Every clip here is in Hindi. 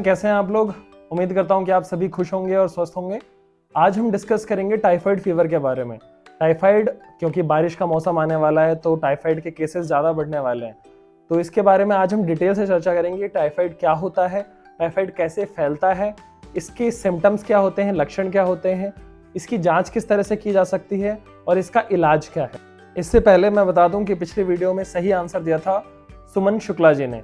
फ्रेंड, कैसे हैं आप लोग। उम्मीद करता हूं कि आप सभी खुश होंगे और स्वस्थ होंगे। आज हम डिस्कस करेंगे टाइफाइड फीवर के बारे में। टाइफाइड, क्योंकि बारिश का मौसम आने वाला है तो टाइफाइड के केसेस ज़्यादा बढ़ने वाले हैं, तो इसके बारे में आज हम डिटेल से चर्चा करेंगे। टाइफाइड क्या होता है, टाइफाइड कैसे फैलता है, इसके सिम्टम्स क्या होते हैं, लक्षण क्या होते हैं, इसकी जांच किस तरह से की जा सकती है और इसका इलाज क्या है। इससे पहले मैं बता दूं कि पिछली वीडियो में सही आंसर दिया था सुमन शुक्ला जी ने।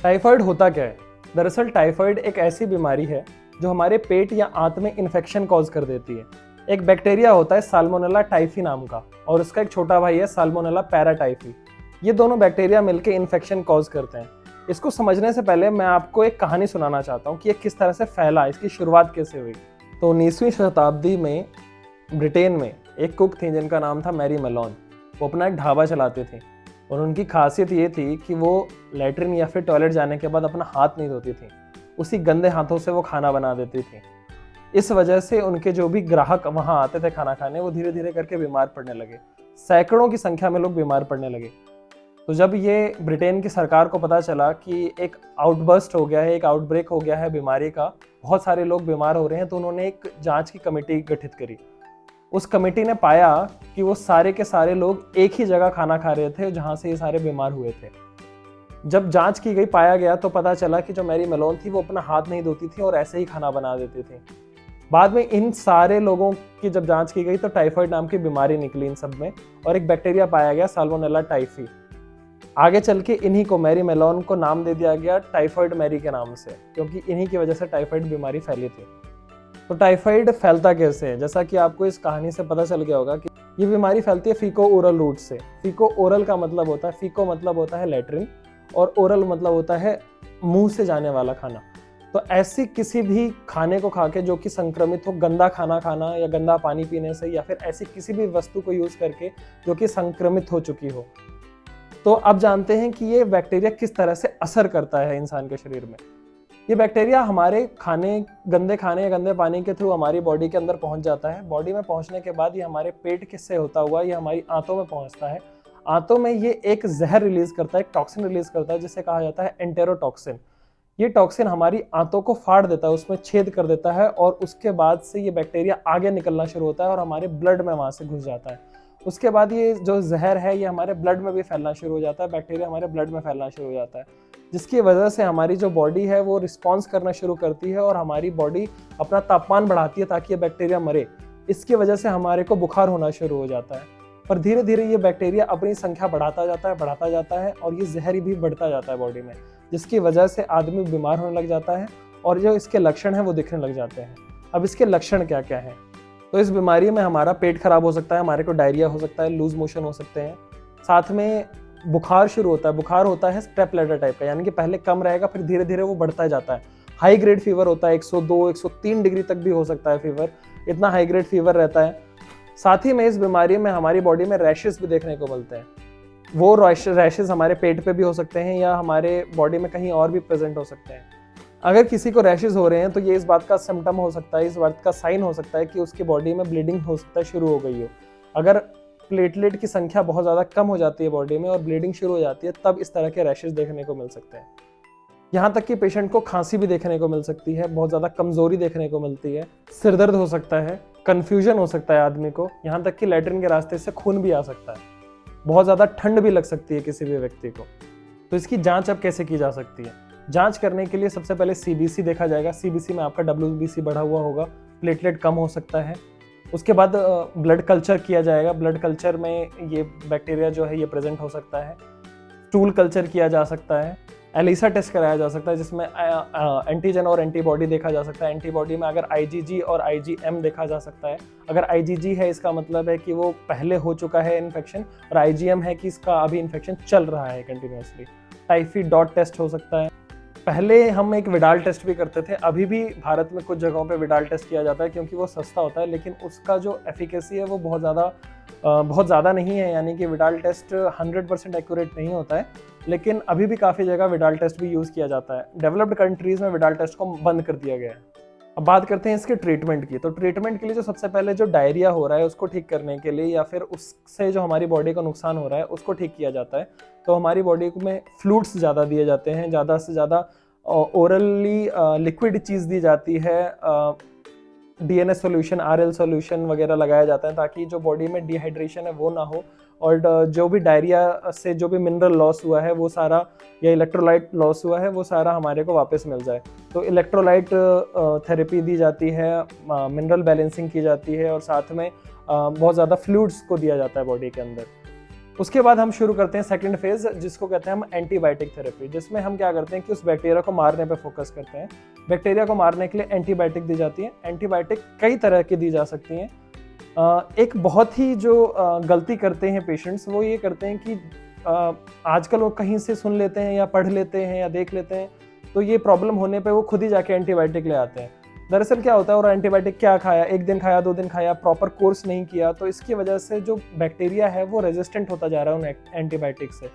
टाइफाइड होता क्या है? दरअसल टाइफाइड एक ऐसी बीमारी है जो हमारे पेट या आंत में इन्फेक्शन कॉज कर देती है। एक बैक्टीरिया होता है साल्मोनेला टाइफी नाम का, और उसका एक छोटा भाई है साल्मोनेला पैराटाइफी। ये दोनों बैक्टीरिया मिलकर इन्फेक्शन कॉज करते हैं। इसको समझने से पहले मैं आपको एक कहानी सुनाना चाहता हूँ कि ये किस तरह से फैला, इसकी शुरुआत कैसे हुई। तो 19वीं शताब्दी में ब्रिटेन में एक कुक थी जिनका नाम था मैरी मेलोन। वो अपना एक ढाबा चलाती थी और उनकी खासियत ये थी कि वो लैट्रिन या फिर टॉयलेट जाने के बाद अपना हाथ नहीं धोती थी, उसी गंदे हाथों से वो खाना बना देती थी। इस वजह से उनके जो भी ग्राहक वहाँ आते थे खाना खाने, वो धीरे धीरे करके बीमार पड़ने लगे। सैकड़ों की संख्या में लोग बीमार पड़ने लगे। तो जब ये ब्रिटेन की सरकार को पता चला कि एक आउटबर्स्ट हो गया है, एक आउटब्रेक हो गया है बीमारी का, बहुत सारे लोग बीमार हो रहे हैं, तो उन्होंने एक जांच की कमेटी गठित करी। उस कमेटी ने पाया कि वो सारे के सारे लोग एक ही जगह खाना खा रहे थे जहां से ये सारे बीमार हुए थे। जब जांच की गई, पाया गया तो पता चला कि जो मैरी मेलोन थी वो अपना हाथ नहीं धोती थी और ऐसे ही खाना बना देती थी। बाद में इन सारे लोगों की जब जांच की गई तो टाइफाइड नाम की बीमारी निकली इन सब में, और एक बैक्टीरिया पाया गया साल्मोनेला टाइफी। आगे चल के इन्हीं को, मैरी मेलोन को, नाम दे दिया गया टाइफाइड मैरी के नाम से, क्योंकि इन्हीं की वजह से टाइफाइड बीमारी फैली थी। तो टाइफाइड फैलता कैसे है? जैसा कि आपको इस कहानी से पता चल गया होगा कि ये बीमारी फैलती है फीको ओरल रूट से। फीको ओरल का मतलब होता है, फीको मतलब होता है लैट्रिन और ओरल मतलब होता है मुंह से जाने वाला खाना। तो ऐसी किसी भी खाने को खा के जो कि संक्रमित हो, गंदा खाना खाना या गंदा पानी पीने से, या फिर ऐसी किसी भी वस्तु को यूज करके जो कि संक्रमित हो चुकी हो। तो अब जानते हैं कि ये बैक्टीरिया किस तरह से असर करता है इंसान के शरीर में। ये बैक्टीरिया हमारे गंदे खाने या गंदे पानी के थ्रू हमारी बॉडी के अंदर पहुंच जाता है। बॉडी में पहुंचने के बाद ये हमारे पेट किससे होता हुआ ये हमारी आंतों में पहुंचता है। आंतों में ये एक जहर रिलीज करता है, एक टॉक्सिन रिलीज करता है जिसे कहा जाता है एंटेरोटॉक्सिन। ये टॉक्सिन हमारी आंतों को फाड़ देता है, उसमें छेद कर देता है, और उसके बाद से ये बैक्टीरिया आगे निकलना शुरू होता है और हमारे ब्लड में वहां से घुस जाता है। उसके बाद ये जो जहर है ये हमारे ब्लड में भी फैलना शुरू हो जाता है, बैक्टीरिया हमारे ब्लड में फैलना शुरू हो जाता है, जिसकी वजह से हमारी जो बॉडी है वो रिस्पॉन्स करना शुरू करती है और हमारी बॉडी अपना तापमान बढ़ाती है ताकि ये बैक्टीरिया मरे। इसकी वजह से हमारे को बुखार होना शुरू हो जाता है, और धीरे धीरे ये बैक्टीरिया अपनी संख्या बढ़ाता जाता है और ये जहर भी बढ़ता जाता है बॉडी में, जिसकी वजह से आदमी बीमार होने लग जाता है और जो इसके लक्षण हैं वो दिखने लग जाते हैं। अब इसके लक्षण क्या क्या हैं? तो इस बीमारी में हमारा पेट खराब हो सकता है, हमारे को डायरिया हो सकता है, लूज मोशन हो सकते हैं, साथ में बुखार शुरू होता है। बुखार होता है स्टेप लैडर टाइप का, यानी कि पहले कम रहेगा फिर धीरे धीरे वो बढ़ता जाता है। हाई ग्रेड फीवर होता है, 102 103 डिग्री तक भी हो सकता है फीवर, इतना हाई ग्रेड फीवर रहता है। साथ ही में इस बीमारी में हमारी बॉडी में रैशेस भी देखने को मिलते हैं। वो रैशेस हमारे पेट पे भी हो सकते हैं या हमारे बॉडी में कहीं और भी प्रेजेंट हो सकते हैं। अगर किसी को रैशेस हो रहे हैं तो ये इस बात का सिम्टम हो सकता है, इस बात का साइन हो सकता है कि उसकी बॉडी में ब्लीडिंग हो सकता है, शुरू हो गई हो। अगर प्लेटलेट की संख्या बहुत ज़्यादा कम हो जाती है बॉडी में और ब्लीडिंग शुरू हो जाती है, तब इस तरह के रैशेस देखने को मिल सकते हैं। यहाँ तक कि पेशेंट को खांसी भी देखने को मिल सकती है, बहुत ज़्यादा कमजोरी देखने को मिलती है, सिर दर्द हो सकता है, कन्फ्यूजन हो सकता है आदमी को, यहाँ तक कि लैट्रिन के रास्ते से खून भी आ सकता है, बहुत ज़्यादा ठंड भी लग सकती है किसी भी व्यक्ति को। तो इसकी जाँच अब कैसे की जा सकती है? जांच करने के लिए सबसे पहले सीबीसी देखा जाएगा। सीबीसी में आपका WBC बढ़ा हुआ होगा, प्लेटलेट कम हो सकता है। उसके बाद ब्लड कल्चर किया जाएगा। ब्लड कल्चर में ये बैक्टीरिया जो है ये प्रेजेंट हो सकता है। स्टूल कल्चर किया जा सकता है। एलिसा टेस्ट कराया जा सकता है जिसमें एंटीजन और एंटीबॉडी देखा जा सकता है। एंटीबॉडी में अगर IgG और IgM देखा जा सकता है। अगर IgG है इसका मतलब है कि वो पहले हो चुका है इन्फेक्शन, और IgM है कि इसका अभी इन्फेक्शन चल रहा है कंटिन्यूसली। टाइफी डॉट टेस्ट हो सकता है। पहले हम एक विडाल टेस्ट भी करते थे, अभी भी भारत में कुछ जगहों पे विडाल टेस्ट किया जाता है क्योंकि वो सस्ता होता है, लेकिन उसका जो एफिकेसी है वो बहुत ज़्यादा नहीं है, यानी कि विडाल टेस्ट 100% एक्यूरेट नहीं होता है, लेकिन अभी भी काफ़ी जगह विडाल टेस्ट भी यूज़ किया जाता है। डेवलप्ड कंट्रीज़ में विडाल टेस्ट को बंद कर दिया गया है। अब बात करते हैं इसके ट्रीटमेंट की। तो ट्रीटमेंट के लिए जो सबसे पहले जो डायरिया हो रहा है उसको ठीक करने के लिए, या फिर उससे जो हमारी बॉडी को नुकसान हो रहा है उसको ठीक किया जाता है, तो हमारी बॉडी में फ्लूइड्स ज़्यादा दिए जाते हैं, ज़्यादा से ज़्यादा ओरली लिक्विड चीज़ दी जाती है, DNS सॉल्यूशन, RL सॉल्यूशन वगैरह लगाया जाता है ताकि जो बॉडी में डिहाइड्रेशन है वो ना हो, और जो भी डायरिया से जो भी मिनरल लॉस हुआ है वो सारा, या इलेक्ट्रोलाइट लॉस हुआ है वो सारा हमारे को वापस मिल जाए। तो इलेक्ट्रोलाइट थेरेपी दी जाती है, मिनरल बैलेंसिंग की जाती है, और साथ में बहुत ज़्यादा फ्लूइड्स को दिया जाता है बॉडी के अंदर। उसके बाद हम शुरू करते हैं सेकंड फेज, जिसको कहते हैं हम एंटीबायोटिक थेरेपी, जिसमें हम क्या करते हैं कि उस बैक्टीरिया को मारने पे फोकस करते हैं। बैक्टीरिया को मारने के लिए एंटीबायोटिक दी जाती है। एंटीबायोटिक कई तरह की दी जा सकती हैं। एक बहुत ही जो गलती करते हैं पेशेंट्स, वो ये करते हैं कि आजकल वो कहीं से सुन लेते हैं या पढ़ लेते हैं या देख लेते हैं, तो ये प्रॉब्लम होने पे वो खुद ही जाके एंटीबायोटिक ले आते हैं। दरअसल क्या होता है, और एंटीबायोटिक क्या खाया, एक दिन खाया, 2 दिन खाया, प्रॉपर कोर्स नहीं किया, तो इसकी वजह से जो बैक्टीरिया है वो रेजिस्टेंट होता जा रहा है उन एंटीबायोटिक से।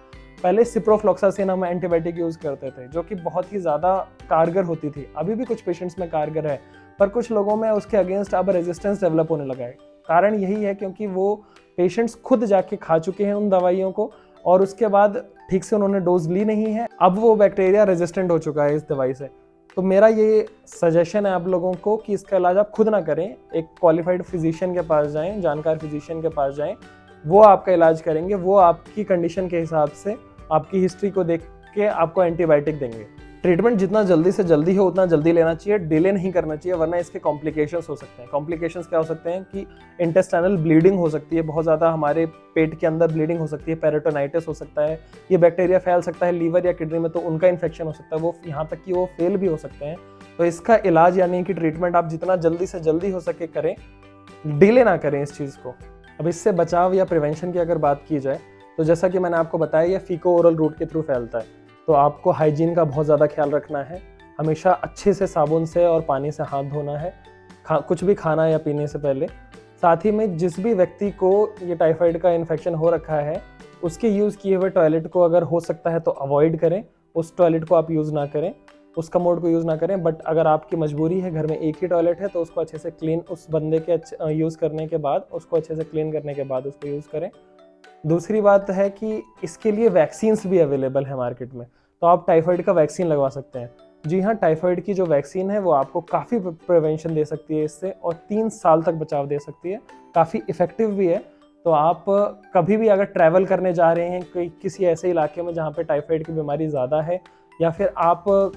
पहले सिप्रोफ्लॉक्सासिन हम एंटीबायोटिक यूज़ करते थे, जो कि बहुत ही ज़्यादा कारगर होती थी, अभी भी कुछ पेशेंट्स में कारगर है, पर कुछ लोगों में उसके अगेंस्ट अब रेजिस्टेंस डेवलप होने लगा है। कारण यही है क्योंकि वो पेशेंट्स खुद जाके खा चुके हैं उन दवाइयों को, और उसके बाद ठीक से उन्होंने डोज ली नहीं है, अब वो बैक्टीरिया रेजिस्टेंट हो चुका है इस दवाई से। तो मेरा ये सजेशन है आप लोगों को कि इसका इलाज आप खुद ना करें, एक क्वालिफाइड फिजिशियन के पास जाएं, जानकार फिजिशियन के पास जाएं, वो आपका इलाज करेंगे, वो आपकी कंडीशन के हिसाब से, आपकी हिस्ट्री को देख के आपको एंटीबायोटिक देंगे। ट्रीटमेंट जितना जल्दी से जल्दी हो उतना जल्दी लेना चाहिए, डिले नहीं करना चाहिए, वरना इसके कॉम्प्लिकेशंस हो सकते हैं। कॉम्प्लिकेशंस क्या हो सकते हैं कि इंटेस्टाइनल ब्लीडिंग हो सकती है, बहुत ज़्यादा हमारे पेट के अंदर ब्लीडिंग हो सकती है, पेरिटोनाइटिस हो सकता है, ये बैक्टीरिया फैल सकता है लीवर या किडनी में, तो उनका इन्फेक्शन हो सकता है, वो यहाँ तक कि वो फेल भी हो सकते हैं। तो इसका इलाज यानी कि ट्रीटमेंट आप जितना जल्दी से जल्दी हो सके करें, डिले ना करें इस चीज़ को। अब इससे बचाव या प्रिवेंशन की अगर बात की जाए, तो जैसा कि मैंने आपको बताया, ये फीको ओरल रूट के थ्रू फैलता है, तो आपको हाइजीन का बहुत ज़्यादा ख्याल रखना है, हमेशा अच्छे से साबुन से और पानी से हाथ धोना है कुछ भी खाना या पीने से पहले। साथ ही में जिस भी व्यक्ति को ये टाइफाइड का इन्फेक्शन हो रखा है, उसके यूज़ किए हुए टॉयलेट को अगर हो सकता है तो अवॉइड करें, उस टॉयलेट को आप यूज़ ना करें, उस कमोड को यूज़ ना करें। बट अगर आपकी मजबूरी है, घर में एक ही टॉयलेट है, तो उसको अच्छे से क्लीन, उस बंदे के यूज़ करने के बाद उसको अच्छे से क्लीन करने के बाद उसको यूज़ करें। दूसरी बात है कि इसके लिए वैक्सीन्स भी अवेलेबल है मार्केट में, तो आप टाइफाइड का वैक्सीन लगवा सकते हैं। जी हाँ, टाइफाइड की जो वैक्सीन है वो आपको काफ़ी प्रिवेंशन दे सकती है इससे, और 3 साल तक बचाव दे सकती है, काफ़ी इफ़ेक्टिव भी है। तो आप कभी भी अगर ट्रैवल करने जा रहे हैं किसी ऐसे इलाके में जहाँ पे टाइफाइड की बीमारी ज़्यादा है, या फिर आप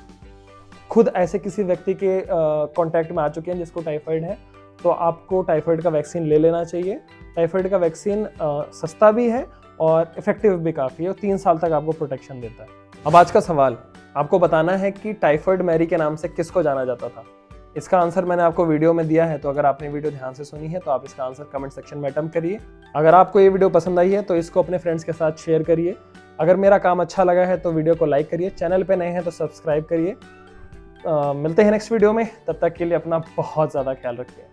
खुद ऐसे किसी व्यक्ति के कॉन्टैक्ट में आ चुके हैं जिसको टाइफाइड है, तो आपको टाइफाइड का वैक्सीन ले लेना चाहिए। टाइफाइड का वैक्सीन सस्ता भी है और इफेक्टिव भी काफ़ी है, और 3 साल तक आपको प्रोटेक्शन देता है। अब आज का सवाल, आपको बताना है कि टाइफाइड मैरी के नाम से किसको जाना जाता था। इसका आंसर मैंने आपको वीडियो में दिया है, तो अगर आपने वीडियो ध्यान से सुनी है तो आप इसका आंसर कमेंट सेक्शन में अटैम्प्ट करिए। अगर आपको ये वीडियो पसंद आई है तो इसको अपने फ्रेंड्स के साथ शेयर करिए। अगर मेरा काम अच्छा लगा है तो वीडियो को लाइक करिए, चैनल पे नए हैं तो सब्सक्राइब करिए। मिलते हैं नेक्स्ट वीडियो में, तब तक के लिए अपना बहुत ज़्यादा ख्याल रखिए।